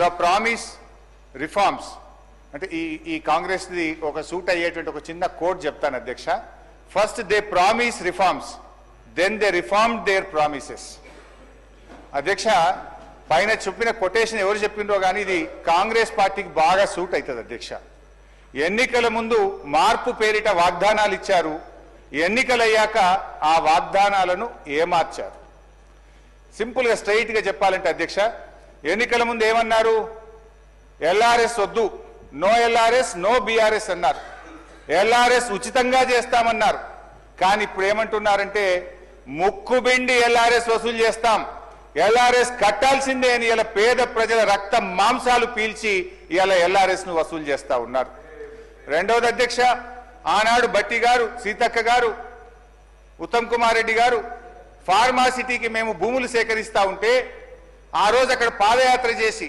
The promise reforms అంటే ఈ Congress the ఒక సూట్ అయ్యేటువంటి ఒక చిన్న కోడ్ చెప్తాను అధ్యక్ష. First they promise reforms, then they reformed their promises. అధ్యక్ష, పైన చెప్పిన కొటేషన్ ఎవరు చెప్పిండ్రో కానీ ఇది కాంగ్రెస్ పార్టీకి బాగా సూట్ అవుతుంది అధ్యక్ష. ఎన్నికల ముందు మార్పు పేరిట వాగ్దానాలు ఇచ్చారు, ఎన్నికలయ్యాక ఆ వాగ్దానాలను ఏమార్చారు. సింపుల్గా స్ట్రైట్గా చెప్పాలంటే అధ్యక్ష, ఎన్నికల ముందు ఏమన్నారు? ఎల్ఆర్ఎస్ వద్దు, నో ఎల్ఆర్ఎస్ నో బీఆర్ఎస్ అన్నారు. ఎల్ఆర్ఎస్ ఉచితంగా చేస్తామన్నారు. కానీ ఇప్పుడు ఏమంటున్నారంటే ముక్కుబిండి ఎల్ఆర్ఎస్ వసూలు చేస్తాం, ఎల్ఆర్ఎస్ కట్టాల్సిందే అని ఇలా పేద ప్రజల రక్త మాంసాలు పీల్చి ఇలా ఎల్ఆర్ఎస్ ను వసూలు చేస్తా ఉన్నారు. రెండవది అధ్యక్ష, ఆనాడు బట్టి గారు, సీతక్క గారు, ఉత్తమ్ కుమార్ రెడ్డి గారు ఫార్మాసిటీకి మేము భూములు సేకరిస్తా ఉంటే ఆ రోజు అక్కడ పాదయాత్ర చేసి